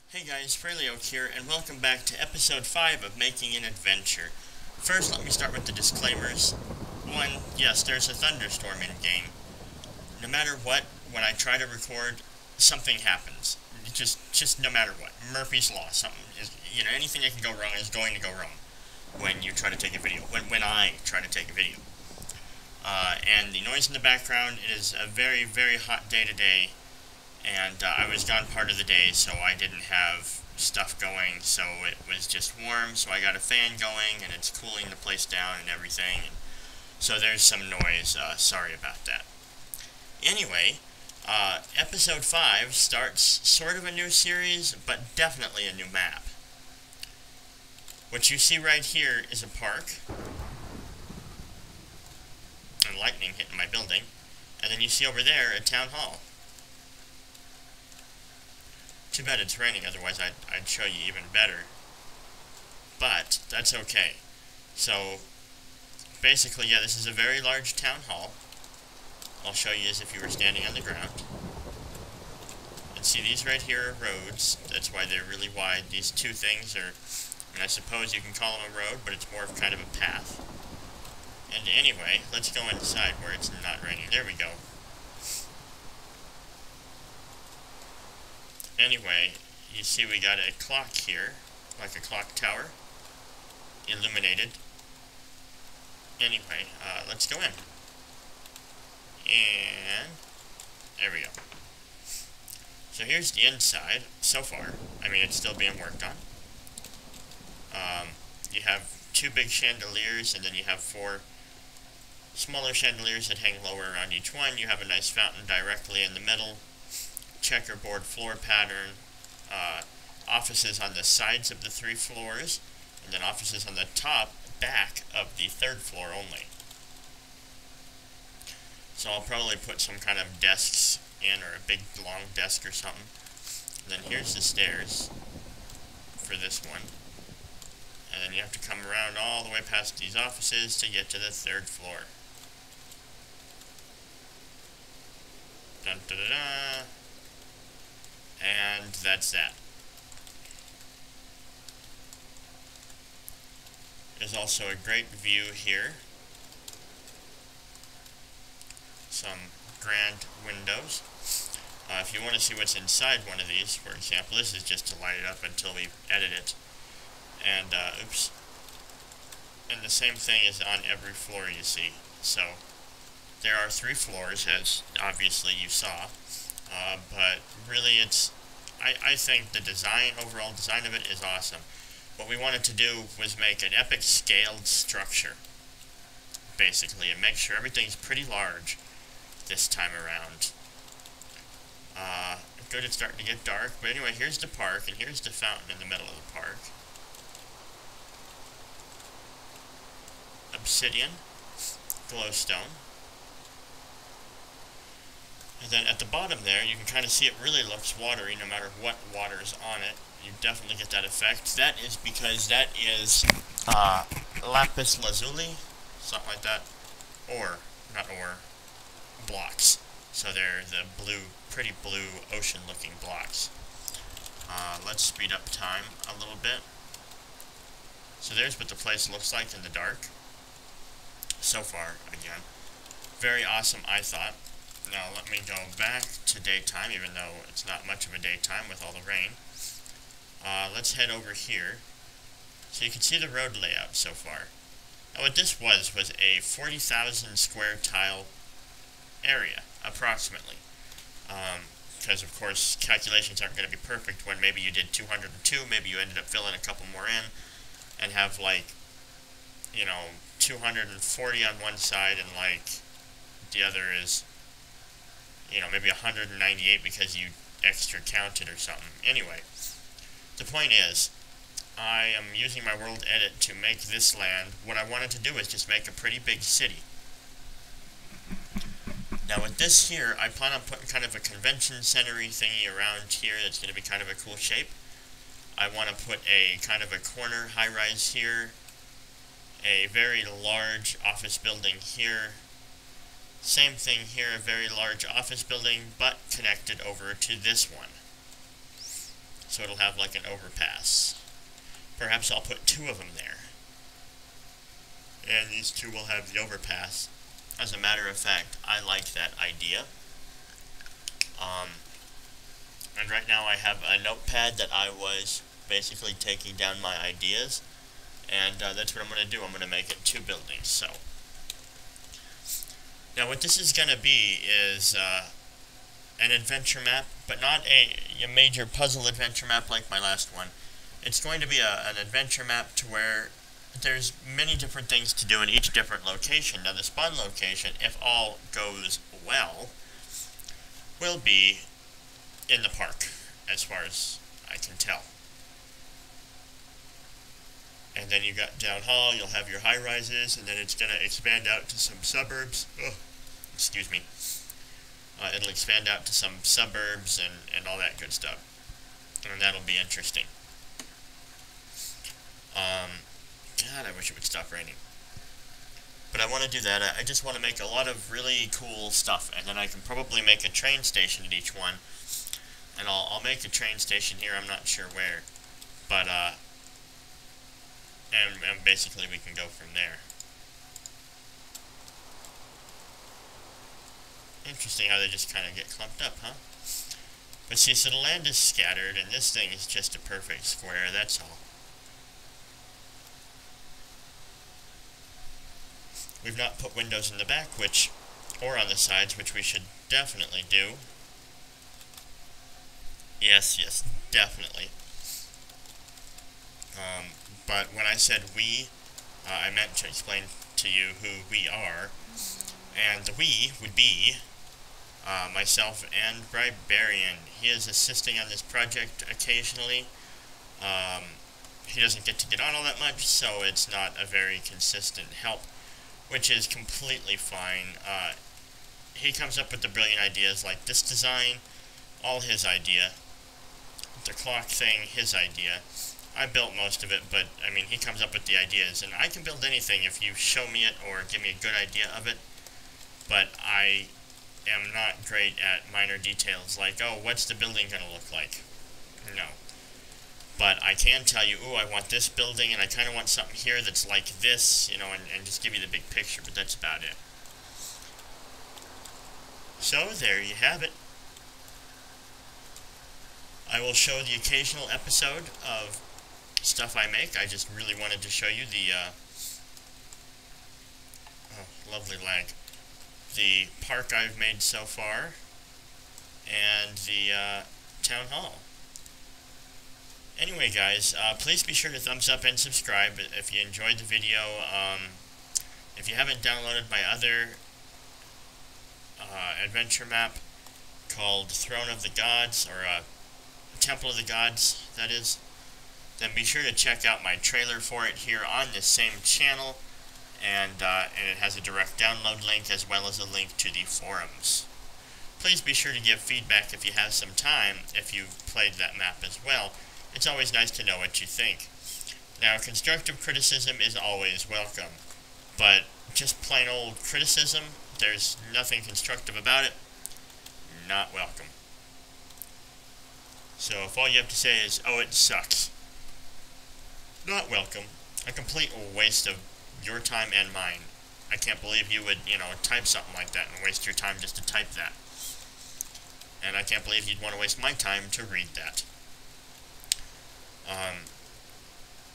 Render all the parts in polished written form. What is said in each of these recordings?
Hey guys, Fhraelaok here, and welcome back to episode 5 of Making an Adventure. First, let me start with the disclaimers. One, yes, there's a thunderstorm in-game. No matter what, when I try to record, something happens. Just no matter what. Murphy's Law, something is, anything that can go wrong is going to go wrong when you try to take a video, when I try to take a video. And the noise in the background, it is a very, very hot day today. And I was gone part of the day, so I didn't have stuff going, so it was just warm, so I got a fan going, and it's cooling the place down and everything, and so there's some noise. Sorry about that. Anyway, episode 5 starts sort of a new series, but definitely a new map. What you see right here is a park, and lightning hitting my building, and then you see over there a town hall. Too bad it's raining, otherwise I'd show you even better. But that's okay. So, basically, yeah, this is a very large town hall. I'll show you as if you were standing on the ground. And see, these right here are roads. That's why they're really wide. These two things are, I suppose you can call them a road, but it's more of kind of a path. And anyway, let's go inside where it's not raining. There we go. Anyway, you see we got a clock here, like a clock tower, illuminated. Anyway, let's go in. And there we go. So here's the inside, so far. I mean, it's still being worked on. You have 2 big chandeliers, and then you have 4 smaller chandeliers that hang lower around each one. You have a nice fountain directly in the middle. Checkerboard floor pattern, offices on the sides of the 3 floors, and then offices on the back of the 3rd floor only. So I'll probably put some kind of desks in, or a big long desk or something. And then here's the stairs for this one. And then you have to come around all the way past these offices to get to the 3rd floor. Dun da da da. And that's that. There's also a great view here. Some grand windows. If you want to see what's inside one of these, for example, this is just to light it up until we edit it. And, oops. And the same thing is on every floor you see. So, there are 3 floors, as obviously you saw. But really I think the overall design of it is awesome. What we wanted to do was make an epic scaled structure, basically, and make sure everything's pretty large this time around. Good, it's starting to get dark, but anyway, here's the park, and here's the fountain in the middle of the park. Obsidian, glowstone. And then at the bottom there, you can kind of see it really looks watery no matter what water is on it. You definitely get that effect. That is because that is lapis lazuli, something like that. Blocks. So they're the pretty blue ocean-looking blocks. Let's speed up time a little bit. So there's what the place looks like in the dark. So far, again. Very awesome, I thought. Now let me go back to daytime, even though it's not much of a daytime with all the rain. Let's head over here. So you can see the road layout so far. Now what this was a 40,000 square tile area, approximately. Because of course calculations aren't going to be perfect when maybe you did 202, maybe you ended up filling a couple more in, and have 240 on one side and the other is maybe 198 because you extra counted or something. Anyway, the point is, I am using my world edit to make this land. What I wanted to do is just make a pretty big city. Now with this here, I plan on putting kind of a convention center-y thingy around here that's going to be kind of a cool shape. I want to put a kind of a corner high-rise here, a very large office building here. Same thing here, a very large office building, but connected over to this one. so it'll have like an overpass. Perhaps I'll put 2 of them there. And these 2 will have the overpass. As a matter of fact, I like that idea. And right now I have a notepad that I was basically taking down my ideas. And that's what I'm going to do. I'm going to make it 2 buildings. So now what this is going to be is an adventure map, but not a major puzzle adventure map like my last one. It's going to be an adventure map to where there's many different things to do in each different location. Now the spawn location, if all goes well, will be in the park, as far as I can tell. And then you got down hall, you'll have your high-rises, and then it's going to expand out to some suburbs. Oh, excuse me. It'll expand out to some suburbs and all that good stuff. And that'll be interesting. God, I wish it would stop raining. But I want to do that. I just want to make a lot of really cool stuff, and then I can probably make a train station at each one. And I'll make a train station here, I'm not sure where. But, and basically we can go from there. Interesting how they just kind of get clumped up, huh? But see, so the land is scattered, and this thing is just a perfect square, that's all. We've not put windows in the back, or on the sides, which we should definitely do. Yes, definitely. But when I said we, I meant to explain to you who we are. And the we would be myself and Bribarian. He is assisting on this project occasionally. He doesn't get to get on all that much, so it's not a very consistent help, which is completely fine. He comes up with the brilliant ideas like this design, all his idea. The clock thing, his idea. I built most of it, but, I mean, he comes up with the ideas, and I can build anything if you show me it or give me a good idea of it, but I am not great at minor details, like, oh, what's the building gonna look like? No. But I can tell you, ooh, I want this building, and I kind of want something here that's like this, you know, and just give you the big picture, but that's about it. So, there you have it. I will show the occasional episode of stuff I make. I just really wanted to show you the, oh, lovely lag. The park I've made so far, and the, town hall. Anyway, guys, please be sure to thumbs up and subscribe if you enjoyed the video. If you haven't downloaded my other adventure map called Throne of the Gods, or Temple of the Gods, that is, then be sure to check out my trailer for it here on this same channel, and it has a direct download link as well as a link to the forums. Please be sure to give feedback if you have some time, if you've played that map as well. It's always nice to know what you think. Now, constructive criticism is always welcome, but just plain old criticism, there's nothing constructive about it, not welcome. So if all you have to say is, oh, it sucks, not welcome. A complete waste of your time and mine. I can't believe you would, you know, type something like that and waste your time just to type that. And I can't believe you'd want to waste my time to read that.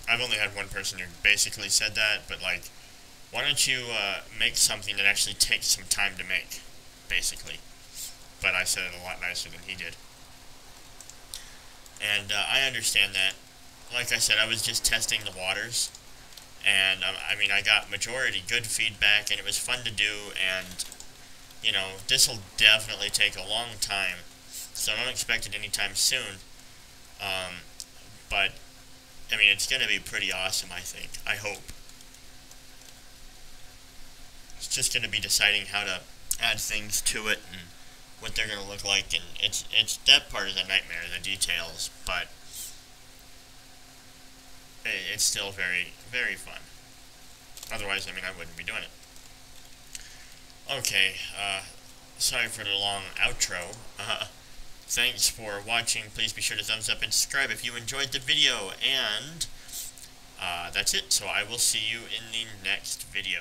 I've only had one person who basically said that, but like, why don't you make something that actually takes some time to make, basically. But I said it a lot nicer than he did. And I understand that. Like I said, I was just testing the waters, and I mean, I got majority good feedback, and it was fun to do, and, you know, this will definitely take a long time, so don't expect it anytime soon. But, I mean, it's going to be pretty awesome, I think. I hope. It's just going to be deciding how to add things to it and what they're going to look like, and it's that part of the nightmare, the details, but it's still very, very fun. Otherwise, I mean, I wouldn't be doing it. Okay, sorry for the long outro. Thanks for watching. Please be sure to thumbs up and subscribe if you enjoyed the video. And that's it. So I will see you in the next video.